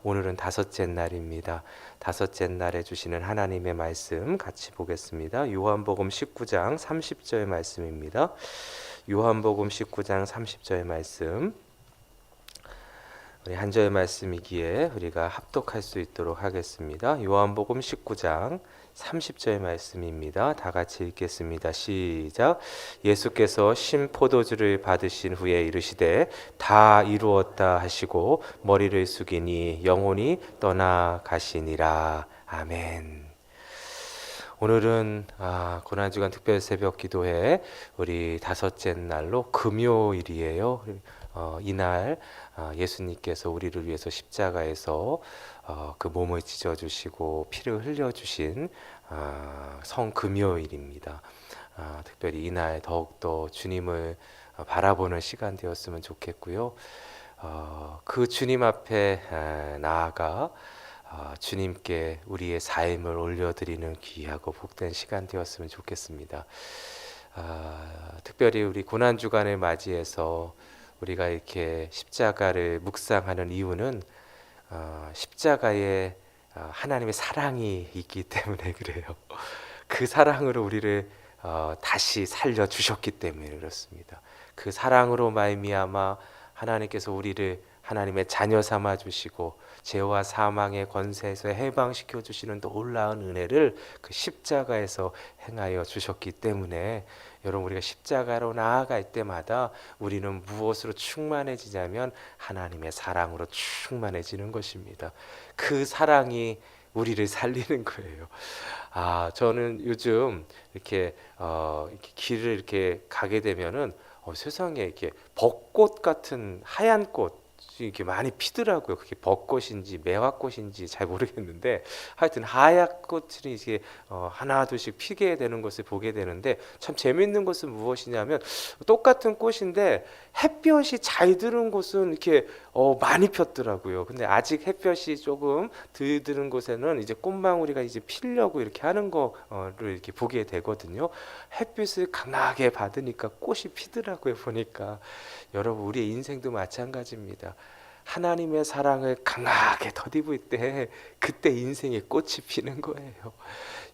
오늘은 다섯째 날입니다. 다섯째 날에 주시는 하나님의 말씀 같이 보겠습니다. 요한복음 19장 30절 말씀입니다. 요한복음 19장 30절 말씀, 우리 한 절 말씀이기에 우리가 합독할 수 있도록 하겠습니다. 요한복음 19장 30절 말씀입니다. 다 같이 읽겠습니다. 시작. 예수께서 신 포도주를 받으신 후에 이르시되 다 이루었다 하시고 머리를 숙이니 영혼이 떠나가시니라. 아멘. 오늘은 고난주간 특별 새벽 기도회 우리 다섯째 날로 금요일이에요. 이날 예수님께서 우리를 위해서 십자가에서 그 몸을 찢어주시고 피를 흘려주신 성금요일입니다. 특별히 이날 더욱더 주님을 바라보는 시간 되었으면 좋겠고요. 그 주님 앞에 나아가 주님께 우리의 삶을 올려드리는 귀하고 복된 시간 되었으면 좋겠습니다. 특별히 우리 고난주간을 맞이해서 우리가 이렇게 십자가를 묵상하는 이유는 십자가에 하나님의 사랑이 있기 때문에 그래요. 그 사랑으로 우리를 다시 살려주셨기 때문에 그렇습니다. 그 사랑으로 말미암아 하나님께서 우리를 하나님의 자녀 삼아 주시고 죄와 사망의 권세에서 해방시켜 주시는 놀라운 은혜를 그 십자가에서 행하여 주셨기 때문에 여러분, 우리가 십자가로 나아갈 때마다 우리는 무엇으로 충만해지냐면 하나님의 사랑으로 충만해지는 것입니다. 그 사랑이 우리를 살리는 거예요. 저는 요즘 이렇게 길을 이렇게 가게 되면은 세상에 이렇게 벚꽃 같은 하얀 꽃 이렇게 많이 피더라고요. 그게 벚꽃인지 매화꽃인지 잘 모르겠는데 하여튼 하얀 꽃이 이제 하나 둘씩 피게 되는 것을 보게 되는데, 참 재밌는 것은 무엇이냐면 똑같은 꽃인데 햇볕이 잘 드는 곳은 이렇게 많이 폈더라고요. 근데 아직 햇볕이 조금 덜 드는 곳에는 이제 꽃망울이가 이제 피려고 이렇게 하는 거를 이렇게 보게 되거든요. 햇빛을 강하게 받으니까 꽃이 피더라고요. 보니까 여러분, 우리의 인생도 마찬가지입니다. 하나님의 사랑을 강하게 덧입을 때 그때 인생의 꽃이 피는 거예요.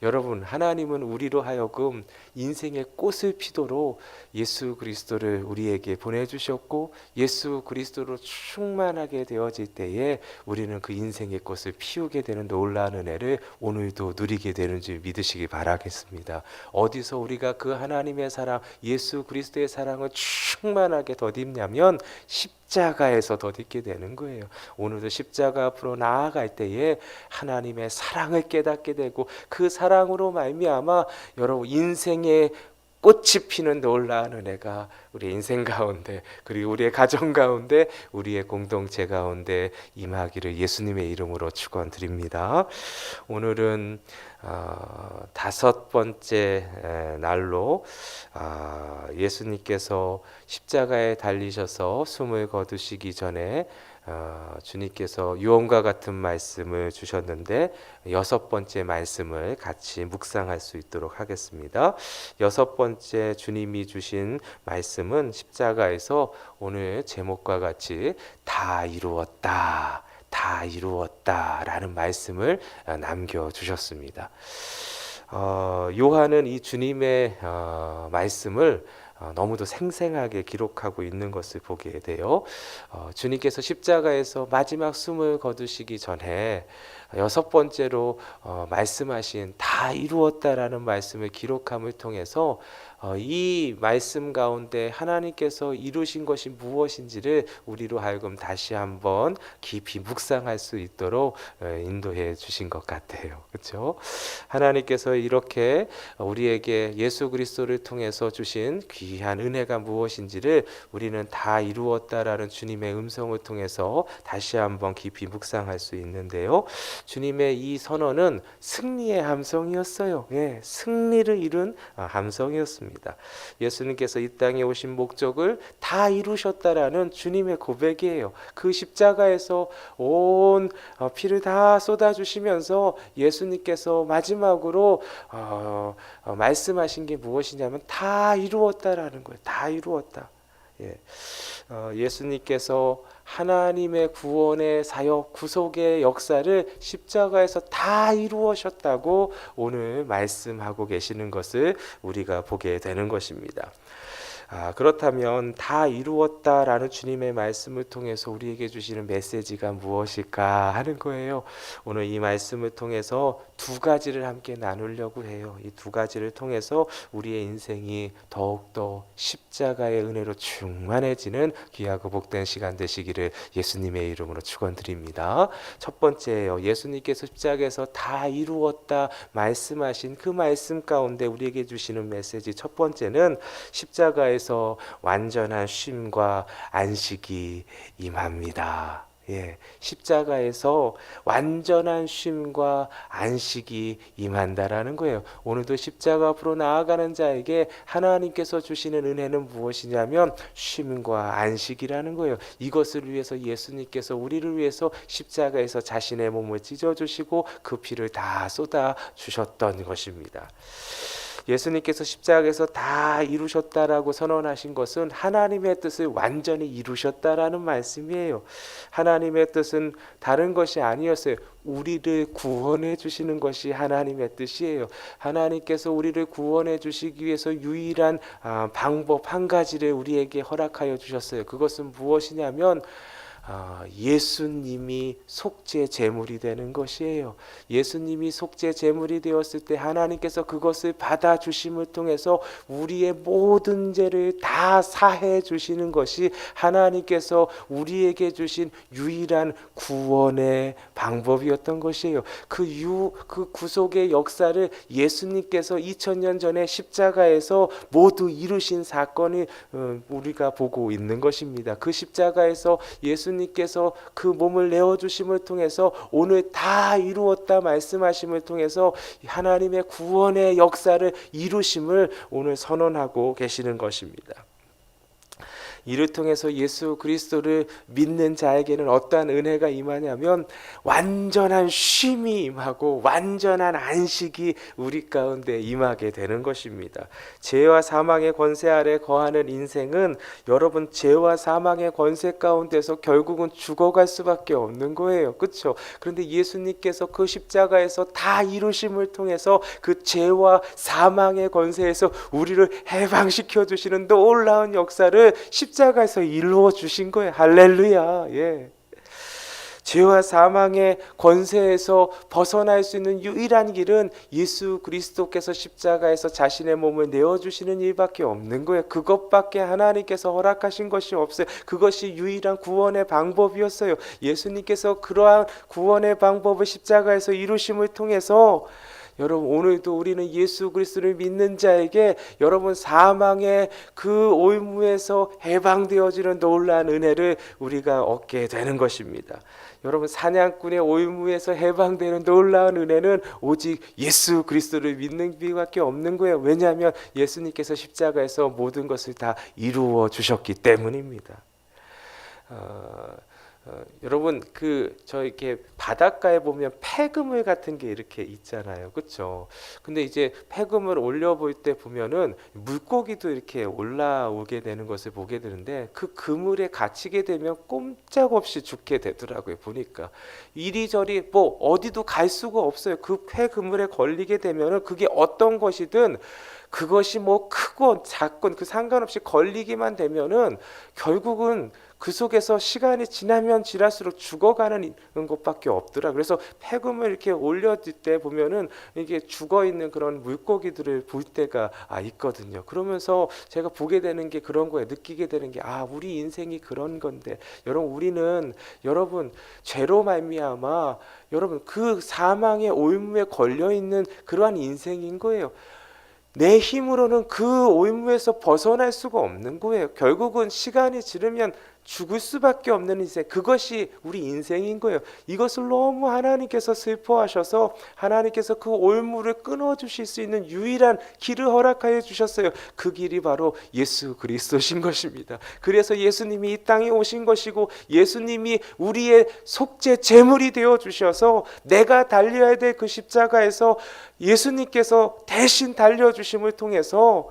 여러분, 하나님은 우리로 하여금 인생의 꽃을 피도록 예수 그리스도를 우리에게 보내주셨고, 예수 그리스도로 충만하게 되어질 때에 우리는 그 인생의 꽃을 피우게 되는 놀라운 은혜를 오늘도 누리게 되는 줄 믿으시기 바라겠습니다. 어디서 우리가 그 하나님의 사랑, 예수 그리스도의 사랑을 충만하게 덧입냐면 십자가에서 덧입게 되는 거예요. 오늘도 십자가 앞으로 나아갈 때에 하나님의 사랑을 깨닫게 되고, 그 사랑으로 말미암아 여러분 인생의 꽃이 피는 놀라운 은혜가 우리 인생 가운데, 그리고 우리의 가정 가운데, 우리의 공동체 가운데 임하기를 예수님의 이름으로 축원드립니다. 오늘은 다섯 번째 날로 예수님께서 십자가에 달리셔서 숨을 거두시기 전에 주님께서 유언과 같은 말씀을 주셨는데, 여섯 번째 말씀을 같이 묵상할 수 있도록 하겠습니다. 여섯 번째 주님이 주신 말씀은 십자가에서 오늘 제목과 같이 다 이루었다, 다 이루었다 라는 말씀을 남겨주셨습니다. 요한은 이 주님의 말씀을 너무도 생생하게 기록하고 있는 것을 보게 돼요. 주님께서 십자가에서 마지막 숨을 거두시기 전에 여섯 번째로 말씀하신 다 이루었다라는 말씀을 기록함을 통해서 이 말씀 가운데 하나님께서 이루신 것이 무엇인지를 우리로 하여금 다시 한번 깊이 묵상할 수 있도록 인도해 주신 것 같아요. 그렇죠? 하나님께서 이렇게 우리에게 예수 그리스도를 통해서 주신 귀한 은혜가 무엇인지를 우리는 다 이루었다라는 주님의 음성을 통해서 다시 한번 깊이 묵상할 수 있는데요. 주님의 이 선언은 승리의 함성이었어요. 예, 승리를 이룬 함성이었습니다. 예수님께서 이 땅에 오신 목적을 다 이루셨다라는 주님의 고백이에요. 그 십자가에서 온 피를 다 쏟아주시면서 예수님께서 마지막으로 말씀하신 게 무엇이냐면 다 이루었다라는 거예요. 다 이루었다. 예수님께서 하나님의 구원의 사역, 구속의 역사를 십자가에서 다 이루으셨다고 오늘 말씀하고 계시는 것을 우리가 보게 되는 것입니다. 그렇다면 다 이루었다라는 주님의 말씀을 통해서 우리에게 주시는 메시지가 무엇일까 하는 거예요. 오늘 이 말씀을 통해서 두 가지를 함께 나누려고 해요. 이 두 가지를 통해서 우리의 인생이 더욱더 십자가의 은혜로 충만해지는 귀하고 복된 시간 되시기를 예수님의 이름으로 축원드립니다. 첫 번째예요. 예수님께서 십자가에서 다 이루었다 말씀하신 그 말씀 가운데 우리에게 주시는 메시지 첫 번째는 십자가에서 완전한 쉼과 안식이 임합니다. 십자가에서 완전한 쉼과 안식이 임한다라는 거예요. 오늘도 십자가 앞으로 나아가는 자에게 하나님께서 주시는 은혜는 무엇이냐면 쉼과 안식이라는 거예요. 이것을 위해서 예수님께서 우리를 위해서 십자가에서 자신의 몸을 찢어주시고 그 피를 다 쏟아 주셨던 것입니다. 예수님께서 십자가에서 다 이루셨다라고 선언하신 것은 하나님의 뜻을 완전히 이루셨다라는 말씀이에요. 하나님의 뜻은 다른 것이 아니었어요. 우리를 구원해 주시는 것이 하나님의 뜻이에요. 하나님께서 우리를 구원해 주시기 위해서 유일한 방법 한 가지를 우리에게 허락하여 주셨어요. 그것은 무엇이냐면 예수님이 속죄 제물이 되는 것이에요. 예수님이 속죄 제물이 되었을 때 하나님께서 그것을 받아 주심을 통해서 우리의 모든 죄를 다 사해 주시는 것이 하나님께서 우리에게 주신 유일한 구원의 방법이었던 것이에요. 그 구속의 역사를 예수님께서 2000년 전에 십자가에서 모두 이루신 사건을 우리가 보고 있는 것입니다. 그 십자가에서 예수님께서 그 몸을 내어주심을 통해서 오늘 다 이루었다 말씀하심을 통해서 하나님의 구원의 역사를 이루심을 오늘 선언하고 계시는 것입니다. 이를 통해서 예수 그리스도를 믿는 자에게는 어떠한 은혜가 임하냐면 완전한 쉼이 임하고 완전한 안식이 우리 가운데 임하게 되는 것입니다. 죄와 사망의 권세 아래 거하는 인생은 여러분 죄와 사망의 권세 가운데서 결국은 죽어갈 수밖에 없는 거예요. 그렇죠? 그런데 예수님께서 그 십자가에서 다 이루심을 통해서 그 죄와 사망의 권세에서 우리를 해방시켜 주시는 놀라운 역사를 십자가에서 이루어 주신 거예요. 할렐루야. 죄와 사망의 권세에서 벗어날 수 있는 유일한 길은 예수 그리스도께서 십자가에서 자신의 몸을 내어주시는 일밖에 없는 거예요. 그것밖에 하나님께서 허락하신 것이 없어요. 그것이 유일한 구원의 방법이었어요. 예수님께서 그러한 구원의 방법을 십자가에서 이루심을 통해서 여러분 오늘도 우리는 예수 그리스도를 믿는 자에게 여러분 사망의 그 올무에서 해방되어지는 놀라운 은혜를 우리가 얻게 되는 것입니다. 여러분 사냥꾼의 올무에서 해방되는 놀라운 은혜는 오직 예수 그리스도를 믿는 비밖에 없는 거예요. 왜냐하면 예수님께서 십자가에서 모든 것을 다 이루어 주셨기 때문입니다. 여러분 저 이렇게 바닷가에 보면 폐그물 같은 게 이렇게 있잖아요, 그렇죠? 근데 이제 폐그물 올려볼 때 보면은 물고기도 이렇게 올라오게 되는 것을 보게 되는데 그 그물에 갇히게 되면 꼼짝없이 죽게 되더라고요. 보니까 이리저리 뭐 어디도 갈 수가 없어요. 그 폐그물에 걸리게 되면은 그게 어떤 것이든 그것이 뭐 크건 작건 그 상관없이 걸리기만 되면은 결국은 그 속에서 시간이 지나면 지날수록 죽어가는 것밖에 없더라. 그래서 폐금을 이렇게 올려질 때 보면은 이게 죽어 있는 그런 물고기들을 볼 때가 있거든요. 그러면서 제가 보게 되는 게 그런 거예요. 느끼게 되는 게 우리 인생이 그런 건데 여러분 여러분 죄로 말미암아 여러분 그 사망의 올무에 걸려 있는 그러한 인생인 거예요. 내 힘으로는 그 올무에서 벗어날 수가 없는 거예요. 결국은 시간이 지르면 죽을 수밖에 없는 인생, 그것이 우리 인생인 거예요. 이것을 너무 하나님께서 슬퍼하셔서 하나님께서 그 올무를 끊어주실 수 있는 유일한 길을 허락하여 주셨어요. 그 길이 바로 예수 그리스도신 것입니다. 그래서 예수님이 이 땅에 오신 것이고 예수님이 우리의 속죄 제물이 되어 주셔서 내가 달려야 될 그 십자가에서 예수님께서 대신 달려주심을 통해서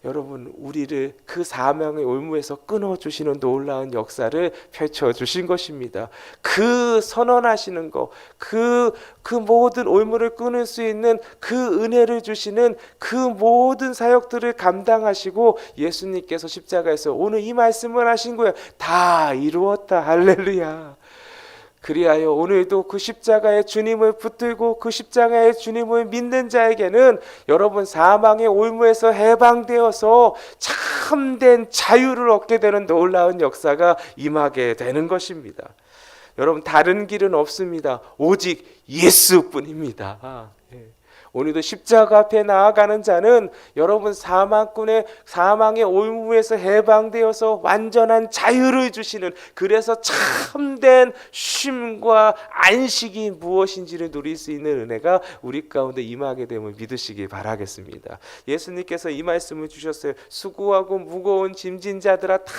여러분 우리를 그 사망의 올무에서 끊어주시는 놀라운 역사를 펼쳐주신 것입니다. 그 선언하시는 것, 그 모든 올무를 끊을 수 있는 그 은혜를 주시는 그 모든 사역들을 감당하시고 예수님께서 십자가에서 오늘 이 말씀을 하신 거예요. 다 이루었다. 할렐루야. 그리하여 오늘도 그 십자가의 주님을 붙들고 그 십자가의 주님을 믿는 자에게는 여러분 사망의 올무에서 해방되어서 참된 자유를 얻게 되는 놀라운 역사가 임하게 되는 것입니다. 여러분 다른 길은 없습니다. 오직 예수뿐입니다. 오늘도 십자가 앞에 나아가는 자는 여러분 사망의 올무에서 해방되어서 완전한 자유를 주시는, 그래서 참된 쉼과 안식이 무엇인지를 누릴 수 있는 은혜가 우리 가운데 임하게 됨을 믿으시기 바라겠습니다. 예수님께서 이 말씀을 주셨어요. 수고하고 무거운 짐진 자들아 다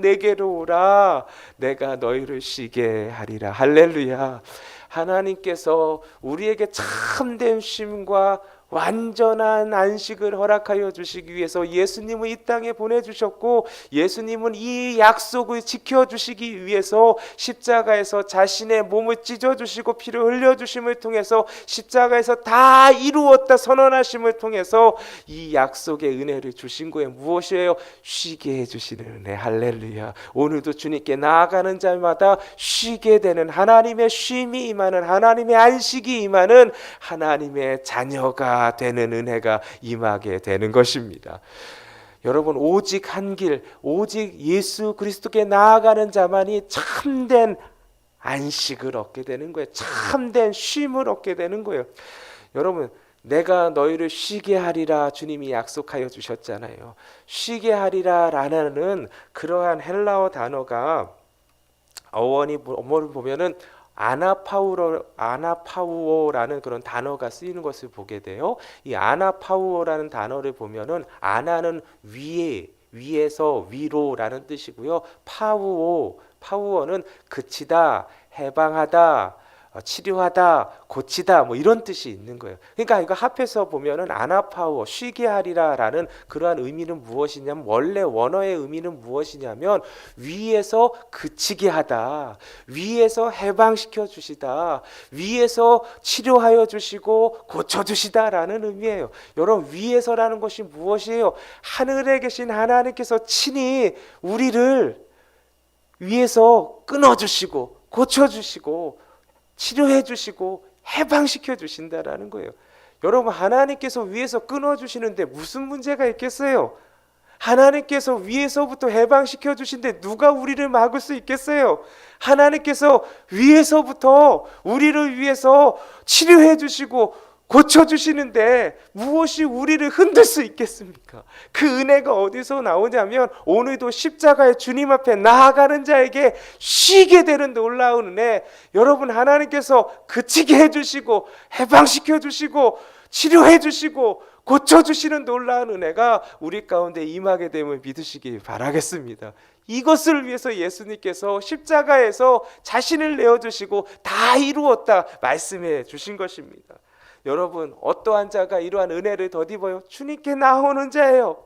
내게로 오라, 내가 너희를 쉬게 하리라. 할렐루야. 하나님께서 우리에게 참된 쉼과 완전한 안식을 허락하여 주시기 위해서 예수님을 이 땅에 보내주셨고, 예수님은 이 약속을 지켜주시기 위해서 십자가에서 자신의 몸을 찢어주시고 피를 흘려주심을 통해서 십자가에서 다 이루었다 선언하심을 통해서 이 약속의 은혜를 주신 거예요. 무엇이에요? 쉬게 해주시는 은혜. 할렐루야. 오늘도 주님께 나아가는 자마다 쉬게 되는, 하나님의 쉼이 임하는, 하나님의 안식이 임하는, 하나님의 자녀가 되는 은혜가 임하게 되는 것입니다. 여러분 오직 한 길, 오직 예수 그리스도께 나아가는 자만이 참된 안식을 얻게 되는 거예요. 참된 쉼을 얻게 되는 거예요. 여러분 내가 너희를 쉬게 하리라 주님이 약속하여 주셨잖아요. 쉬게 하리라 라는 그러한 헬라어 단어가 어원을 보면은 아나파우오라는 그런 단어가 쓰이는 것을 보게 돼요. 이 아나파우오라는 단어를 보면은 아나는 위에서 위로라는 뜻이고요. 파우오는 그치다, 해방하다, 치료하다, 고치다, 뭐 이런 뜻이 있는 거예요. 그러니까 이거 합해서 보면은 아나파우어, 쉬게 하리라라는 그러한 의미는 무엇이냐면, 원래 원어의 의미는 무엇이냐면 위에서 그치게 하다, 위에서 해방시켜 주시다, 위에서 치료하여 주시고 고쳐 주시다라는 의미예요. 여러분 위에서라는 것이 무엇이에요? 하늘에 계신 하나님께서 친히 우리를 위에서 끊어 주시고 고쳐 주시고 치료해 주시고 해방시켜 주신다라는 거예요. 여러분 하나님께서 위에서 끊어주시는데 무슨 문제가 있겠어요? 하나님께서 위에서부터 해방시켜 주신데 누가 우리를 막을 수 있겠어요? 하나님께서 위에서부터 우리를 위해서 치료해 주시고 고쳐주시는데 무엇이 우리를 흔들 수 있겠습니까? 그 은혜가 어디서 나오냐면 오늘도 십자가의 주님 앞에 나아가는 자에게 쉬게 되는 놀라운 은혜. 여러분 하나님께서 그치게 해주시고 해방시켜 주시고 치료해 주시고 고쳐주시는 놀라운 은혜가 우리 가운데 임하게 됨을 믿으시기 바라겠습니다. 이것을 위해서 예수님께서 십자가에서 자신을 내어주시고 다 이루었다 말씀해 주신 것입니다. 여러분 어떠한 자가 이러한 은혜를 덧입어요? 주님께 나오는 자예요.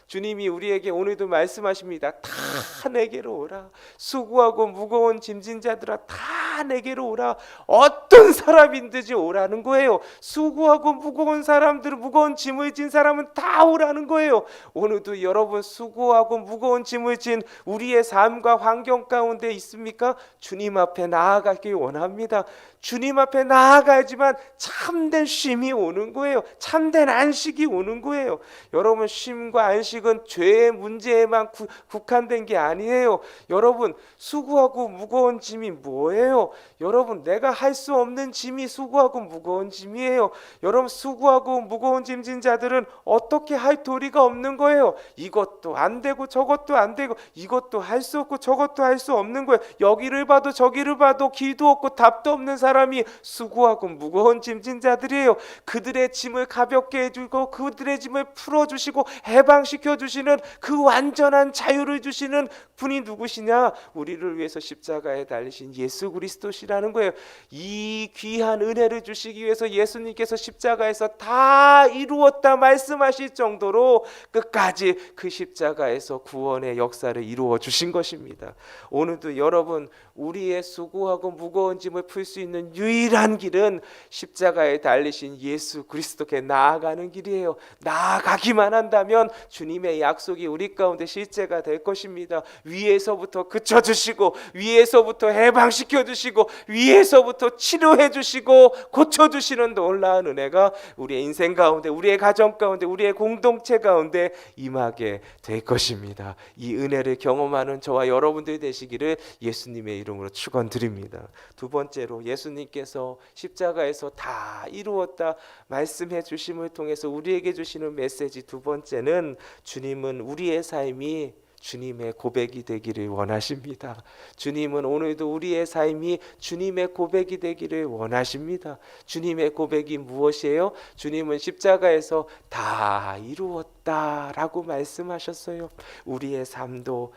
주님이 우리에게 오늘도 말씀하십니다. 다 내게로 오라. 수고하고 무거운 짐진 자들아 다 내게로 오라. 어떤 사람인지 오라는 거예요. 수고하고 무거운 사람들, 무거운 짐을 진 사람은 다 오라는 거예요. 오늘도 여러분 수고하고 무거운 짐을 진 우리의 삶과 환경 가운데 있습니까? 주님 앞에 나아가길 원합니다. 주님 앞에 나아가야지만 참된 쉼이 오는 거예요. 참된 안식이 오는 거예요. 여러분 쉼과 안식은 죄의 문제에만 국한된 게 아니에요. 여러분 수고하고 무거운 짐이 뭐예요? 여러분 내가 할 수 없는 짐이 수고하고 무거운 짐이에요. 여러분 수고하고 무거운 짐진 자들은 어떻게 할 도리가 없는 거예요. 이것도 안 되고 저것도 안 되고 이것도 할 수 없고 저것도 할 수 없는 거예요. 여기를 봐도 저기를 봐도 길도 없고 답도 없는 사람 사람이 수고하고 무거운 짐진 자들이에요. 그들의 짐을 가볍게 해주고 그들의 짐을 풀어주시고 해방시켜 주시는 그 완전한 자유를 주시는 분이 누구시냐? 우리를 위해서 십자가에 달리신 예수 그리스도시라는 거예요. 이 귀한 은혜를 주시기 위해서 예수님께서 십자가에서 다 이루었다 말씀하실 정도로 끝까지 그 십자가에서 구원의 역사를 이루어 주신 것입니다. 오늘도 여러분, 우리의 수고하고 무거운 짐을 풀 수 있는 유일한 길은 십자가에 달리신 예수 그리스도께 나아가는 길이에요. 나아가기만 한다면 주님의 약속이 우리 가운데 실제가 될 것입니다. 위에서부터 그쳐주시고 위에서부터 해방시켜 주시고 위에서부터 치료해 주시고 고쳐주시는 놀라운 은혜가 우리의 인생 가운데, 우리의 가정 가운데, 우리의 공동체 가운데 임하게 될 것입니다. 이 은혜를 경험하는 저와 여러분들이 되시기를 예수님의 이름으로 축원드립니다. 두 번째로, 예수님께서 십자가에서 다 이루었다 말씀해 주심을 통해서 우리에게 주시는 메시지 두 번째는, 주님은 우리의 삶이 주님의 고백이 되기를 원하십니다. 주님은 오늘도 우리의 삶이 주님의 고백이 되기를 원하십니다. 주님의 고백이 무엇이에요? 주님은 십자가에서 다 이루었다라고 말씀하셨어요. 우리의 삶도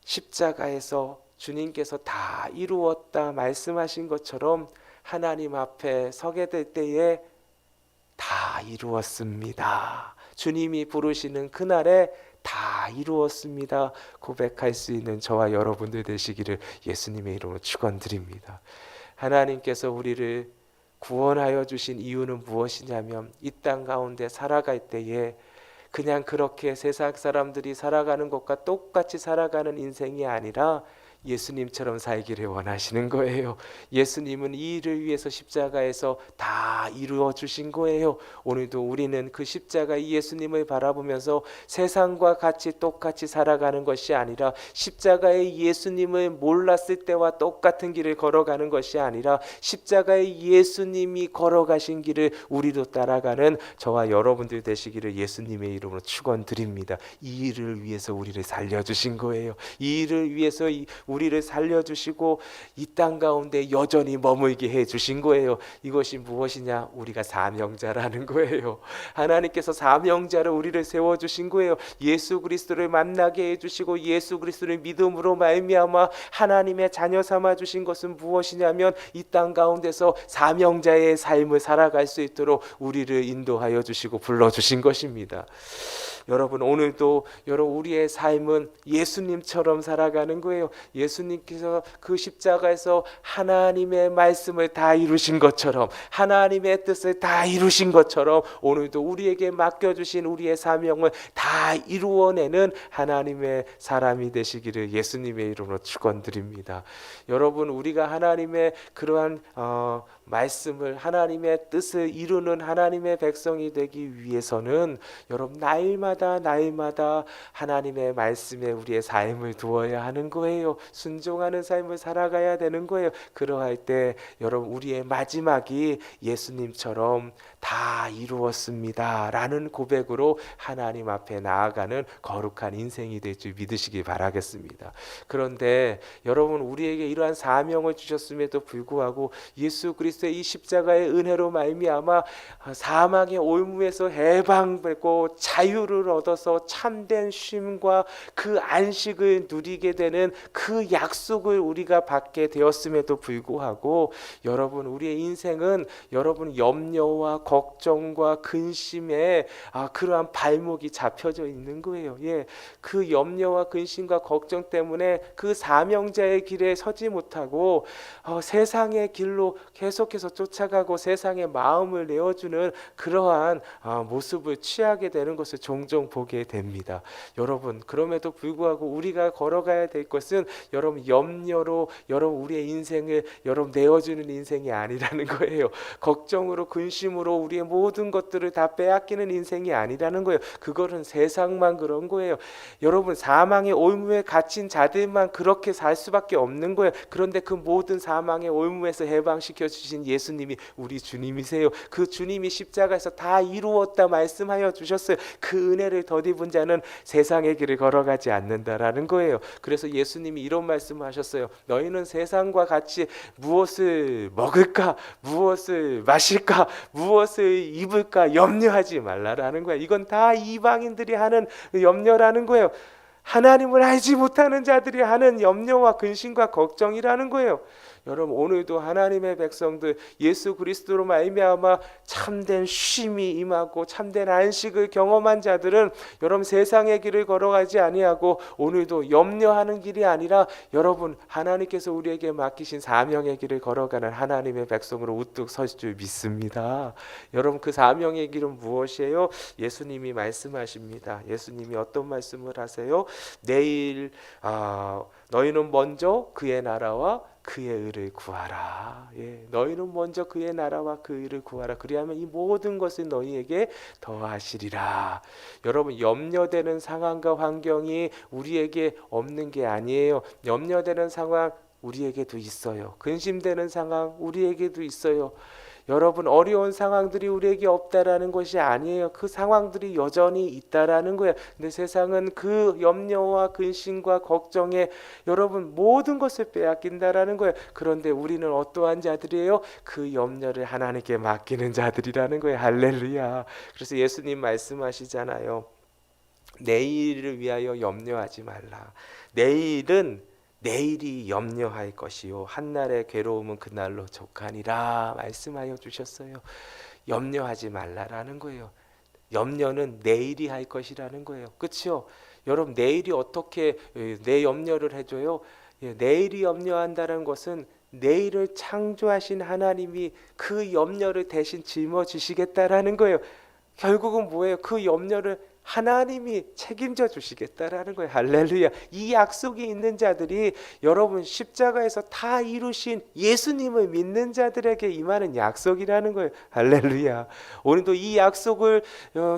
십자가에서 주님께서 다 이루었다 말씀하신 것처럼 하나님 앞에 서게 될 때에 다 이루었습니다, 주님이 부르시는 그날에 다 이루었습니다 고백할 수 있는 저와 여러분들 되시기를 예수님의 이름으로 축원드립니다. 하나님께서 우리를 구원하여 주신 이유는 무엇이냐면, 이 땅 가운데 살아갈 때에 그냥 그렇게 세상 사람들이 살아가는 것과 똑같이 살아가는 인생이 아니라 예수님처럼 살기를 원하시는 거예요. 예수님은 이 일을 위해서 십자가에서 다 이루어 주신 거예요. 오늘도 우리는 그 십자가 예수님을 바라보면서 세상과 같이 똑같이 살아가는 것이 아니라, 십자가의 예수님을 몰랐을 때와 똑같은 길을 걸어가는 것이 아니라, 십자가의 예수님이 걸어가신 길을 우리도 따라가는 저와 여러분들 되시기를 예수님의 이름으로 축원드립니다. 이 일을 위해서 우리를 살려주신 거예요. 이 일을 위해서 우리를 살려주시고 이 땅 가운데 여전히 머물게 해주신 거예요. 이것이 무엇이냐? 우리가 사명자라는 거예요. 하나님께서 사명자로 우리를 세워주신 거예요. 예수 그리스도를 만나게 해주시고 예수 그리스도를 믿음으로 말미암아 하나님의 자녀 삼아 주신 것은 무엇이냐면, 이 땅 가운데서 사명자의 삶을 살아갈 수 있도록 우리를 인도하여 주시고 불러주신 것입니다. 여러분, 오늘도 우리의 삶은 예수님처럼 살아가는 거예요. 예수님께서 그 십자가에서 하나님의 말씀을 다 이루신 것처럼, 하나님의 뜻을 다 이루신 것처럼, 오늘도 우리에게 맡겨주신 우리의 사명을 다 이루어내는 하나님의 사람이 되시기를 예수님의 이름으로 축원드립니다. 여러분, 우리가 하나님의 그러한 말씀을, 하나님의 뜻을 이루는 하나님의 백성이 되기 위해서는 여러분, 날마다 하나님의 말씀에 우리의 삶을 두어야 하는 거예요. 순종하는 삶을 살아가야 되는 거예요. 그러할 때 여러분, 우리의 마지막이 예수님처럼 다 이루었습니다 라는 고백으로 하나님 앞에 나아가는 거룩한 인생이 될 줄 믿으시기 바라겠습니다. 그런데 여러분, 우리에게 이러한 사명을 주셨음에도 불구하고 예수 그리스도의 이 십자가의 은혜로 말미암아 사망의 올무에서 해방되고 자유를 얻어서 참된 쉼과 그 안식을 누리게 되는 그 약속을 우리가 받게 되었음에도 불구하고, 여러분, 우리의 인생은 여러분 염려와 걱정과 근심에 그러한 발목이 잡혀져 있는 거예요. 그 염려와 근심과 걱정 때문에 그 사명자의 길에 서지 못하고 세상의 길로 계속해서 쫓아가고 세상의 마음을 내어주는 그러한 모습을 취하게 되는 것을 종종 보게 됩니다. 여러분, 그럼에도 불구하고 우리가 걸어가야 될 것은 여러분, 염려로 우리의 인생을 내어주는 인생이 아니라는 거예요. 걱정으로 근심으로 우리의 모든 것들을 다 빼앗기는 인생이 아니라는 거예요. 그거는 세상만 그런 거예요. 여러분, 사망의 올무에 갇힌 자들만 그렇게 살 수밖에 없는 거예요. 그런데 그 모든 사망의 올무에서 해방시켜 주신 예수님이 우리 주님이세요. 그 주님이 십자가에서 다 이루었다 말씀하여 주셨어요. 그 은혜를 덧입은 자는 세상의 길을 걸어가지 않는다라는 거예요. 그래서 예수님이 이런 어떤 말씀하셨어요? 너희는 세상과 같이 무엇을 먹을까, 무엇을 마실까, 무엇을 입을까 염려하지 말라라는 거야. 이건 다 이방인들이 하는 염려라는 거예요. 하나님을 알지 못하는 자들이 하는 염려와 근심과 걱정이라는 거예요. 여러분, 오늘도 하나님의 백성들 예수 그리스도로 말미암아 참된 쉼이 임하고 참된 안식을 경험한 자들은 여러분 세상의 길을 걸어가지 아니하고 오늘도 염려하는 길이 아니라 여러분 하나님께서 우리에게 맡기신 사명의 길을 걸어가는 하나님의 백성으로 우뚝 설 줄 믿습니다. 여러분, 그 사명의 길은 무엇이에요? 예수님이 말씀하십니다. 예수님이 어떤 말씀을 하세요? 내일 너희는 먼저 그의 나라와 그의 의를 구하라. 예, 너희는 먼저 그의 나라와 그 의를 구하라. 그리하면 이 모든 것을 너희에게 더하시리라. 여러분, 염려되는 상황과 환경이 우리에게 없는 게 아니에요. 염려되는 상황 우리에게도 있어요. 근심되는 상황 우리에게도 있어요. 여러분, 어려운 상황들이 우리에게 없다라는 것이 아니에요. 그 상황들이 여전히 있다라는 거예요. 근데 세상은 그 염려와 근심과 걱정에 여러분 모든 것을 빼앗긴다라는 거예요. 그런데 우리는 어떠한 자들이에요? 그 염려를 하나님께 맡기는 자들이라는 거예요. 할렐루야. 그래서 예수님 말씀하시잖아요. 내일을 위하여 염려하지 말라. 내일은 내일이 염려할 것이요 한날의 괴로움은 그날로 족하니라 말씀하여 주셨어요. 염려하지 말라라는 거예요. 염려는 내일이 할 것이라는 거예요. 그렇죠? 여러분, 내일이 어떻게 내 염려를 해줘요? 내일이 염려한다는 것은 내일을 창조하신 하나님이 그 염려를 대신 짊어지시겠다라는 거예요. 결국은 뭐예요? 그 염려를 하나님이 책임져 주시겠다라는 거예요. 할렐루야. 이 약속이 있는 자들이 여러분 십자가에서 다 이루신 예수님을 믿는 자들에게 임하는 약속이라는 거예요. 할렐루야. 오늘도 이 약속을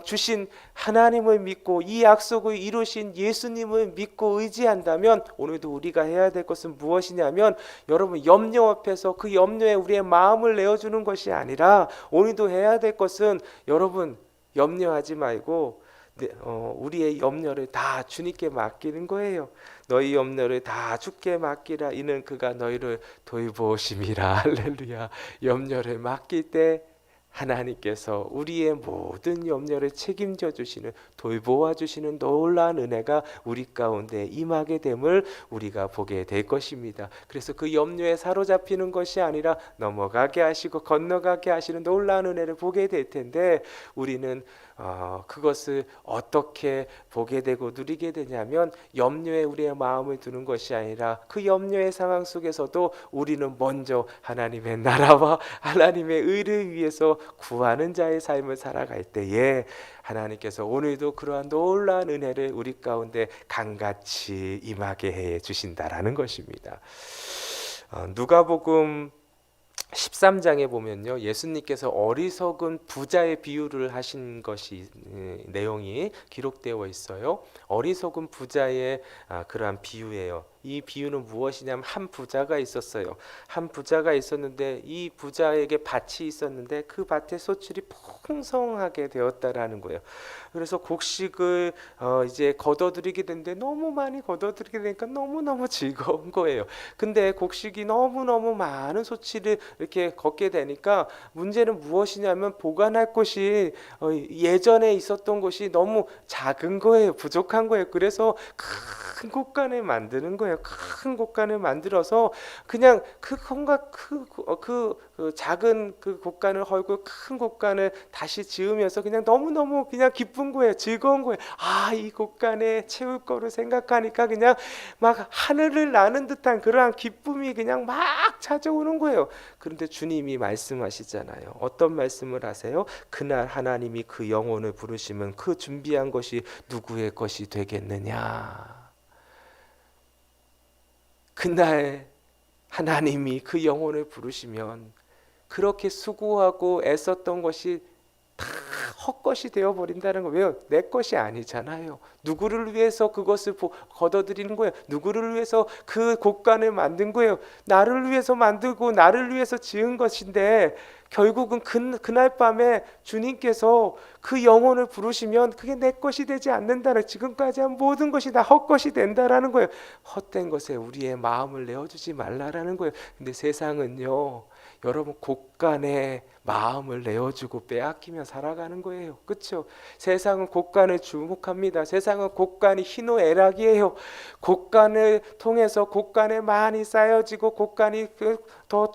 주신 하나님을 믿고 이 약속을 이루신 예수님을 믿고 의지한다면 오늘도 우리가 해야 될 것은 무엇이냐면 여러분 염려 앞에서 그 염려에 우리의 마음을 내어주는 것이 아니라 오늘도 해야 될 것은 여러분 염려하지 말고 우리의 염려를 다 주님께 맡기는 거예요. 너희 염려를 다 주께 맡기라. 이는 그가 너희를 돌보심이라. 할렐루야. 염려를 맡길 때 하나님께서 우리의 모든 염려를 책임져 주시는, 돌보아 주시는 놀라운 은혜가 우리 가운데 임하게 됨을 우리가 보게 될 것입니다. 그래서 그 염려에 사로잡히는 것이 아니라 넘어가게 하시고 건너가게 하시는 놀라운 은혜를 보게 될 텐데 우리는 그것을 어떻게 보게 되고 누리게 되냐면 염려에 우리의 마음을 두는 것이 아니라 그 염려의 상황 속에서도 우리는 먼저 하나님의 나라와 하나님의 의를 위해서 구하는 자의 삶을 살아갈 때에 하나님께서 오늘도 그러한 놀라운 은혜를 우리 가운데 강같이 임하게 해 주신다라는 것입니다. 누가복음 13장에 보면요, 예수님께서 어리석은 부자의 비유를 하신 것이 내용이 기록되어 있어요. 어리석은 부자의 그러한 비유예요. 이 비유는 무엇이냐면 한 부자가 있었어요. 한 부자가 있었는데 이 부자에게 밭이 있었는데 그 밭에 소출이 풍성하게 되었다라는 거예요. 그래서 곡식을 이제 걷어들이게 되는데 너무 많이 걷어들이게 되니까 너무너무 즐거운 거예요. 근데 곡식이 너무너무 많은 소치를 이렇게 걷게 되니까 문제는 무엇이냐면 보관할 곳이 예전에 있었던 곳이 너무 작은 거예요. 부족한 거예요. 그래서 큰 곳간을 만드는 거예요. 큰 곳간을 만들어서 그냥 그 작은 그 곳간을 헐고 큰 곳간을 다시 지으면서 그냥 너무너무 그냥 기쁜 거예요. 즐거운 거예요. 이 곳간에 채울 거를 생각하니까 그냥 막 하늘을 나는 듯한 그러한 기쁨이 그냥 막 찾아오는 거예요. 그런데 주님이 말씀하시잖아요. 어떤 말씀을 하세요? 그날 하나님이 그 영혼을 부르시면 그 준비한 것이 누구의 것이 되겠느냐? 그날 하나님이 그 영혼을 부르시면 그렇게 수고하고 애썼던 것이 다 헛것이 되어버린다는 거예요. 왜요? 내 것이 아니잖아요. 누구를 위해서 그것을 걷어들이는 거예요? 누구를 위해서 그 곳간을 만든 거예요? 나를 위해서 만들고 나를 위해서 지은 것인데 결국은 그날 밤에 주님께서 그 영혼을 부르시면 그게 내 것이 되지 않는다는, 지금까지 한 모든 것이 다 헛것이 된다라는 거예요. 헛된 것에 우리의 마음을 내어주지 말라라는 거예요. 근데 세상은요, 여러분 곳간에 마음을 내어주고 빼앗기며 살아가는 거예요. 그렇죠? 세상은 곳간을 주목합니다. 세상은 곳간이 희노애락이에요. 곳간을 통해서 곳간에 많이 쌓여지고 곳간이 더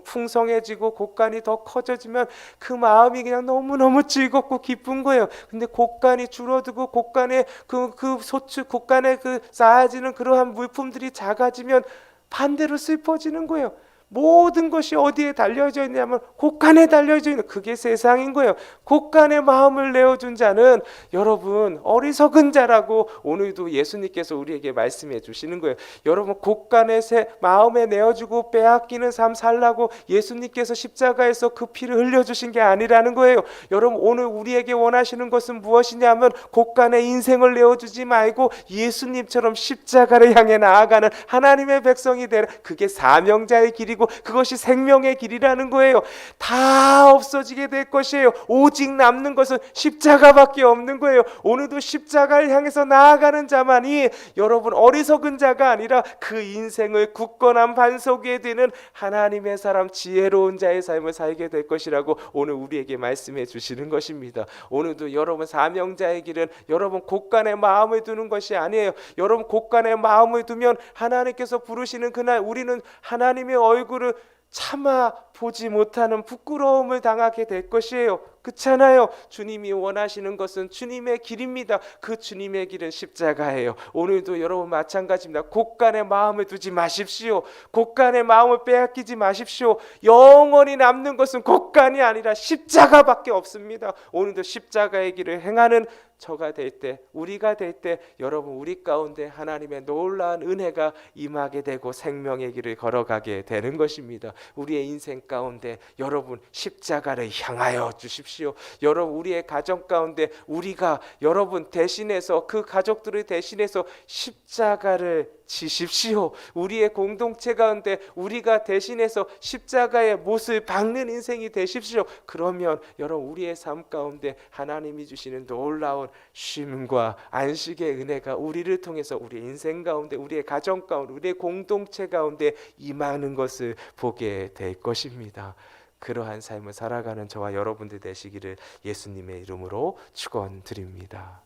풍성해지고 곳간이 더 커져지면 그 마음이 그냥 너무너무 즐겁고 기쁜 거예요. 근데 곳간이 줄어들고 곳간에 그 소출 곳간에 그 쌓아지는 그러한 물품들이 작아지면 반대로 슬퍼지는 거예요. 모든 것이 어디에 달려져 있냐면 곳간에 달려져 있는, 그게 세상인 거예요. 곳간에 마음을 내어준 자는 여러분 어리석은 자라고 오늘도 예수님께서 우리에게 말씀해 주시는 거예요. 여러분 곳간에 마음에 내어주고 빼앗기는 삶 살라고 예수님께서 십자가에서 그 피를 흘려주신 게 아니라는 거예요. 여러분 오늘 우리에게 원하시는 것은 무엇이냐면 곳간에 인생을 내어주지 말고 예수님처럼 십자가를 향해 나아가는 하나님의 백성이 되는, 그게 사명자의 길이고 그것이 생명의 길이라는 거예요. 다 없어지게 될 것이에요. 오직 남는 것은 십자가밖에 없는 거예요. 오늘도 십자가를 향해서 나아가는 자만이 여러분 어리석은 자가 아니라 그 인생을 굳건한 반석 위에 되는 하나님의 사람, 지혜로운 자의 삶을 살게 될 것이라고 오늘 우리에게 말씀해 주시는 것입니다. 오늘도 여러분 사명자의 길은 여러분 곳간에 마음을 두는 것이 아니에요. 여러분 곳간에 마음을 두면 하나님께서 부르시는 그날 우리는 하나님의 얼굴을 차마 보지 못하는 부끄러움을 당하게 될 것이에요. 그렇잖아요. 주님이 원하시는 것은 주님의 길입니다. 그 주님의 길은 십자가예요. 오늘도 여러분 마찬가지입니다. 곳간에 마음을 두지 마십시오. 곳간에 마음을 빼앗기지 마십시오. 영원히 남는 것은 곳간이 아니라 십자가밖에 없습니다. 오늘도 십자가의 길을 행하는 저가 될 때, 우리가 될 때 여러분 우리 가운데 하나님의 놀라운 은혜가 임하게 되고 생명의 길을 걸어가게 되는 것입니다. 우리의 인생 가운데 여러분 십자가를 향하여 주십시오. 여러분 우리의 가정 가운데 우리가 여러분 대신해서 그 가족들을 대신해서 십자가를 지십시오. 우리의 공동체 가운데 우리가 대신해서 십자가의 못을 박는 인생이 되십시오. 그러면 여러분 우리의 삶 가운데 하나님이 주시는 놀라운 쉼과 안식의 은혜가 우리를 통해서 우리 인생 가운데, 우리의 가정 가운데, 우리의 공동체 가운데 임하는 것을 보게 될 것입니다. 그러한 삶을 살아가는 저와 여러분들 되시기를 예수님의 이름으로 축원드립니다.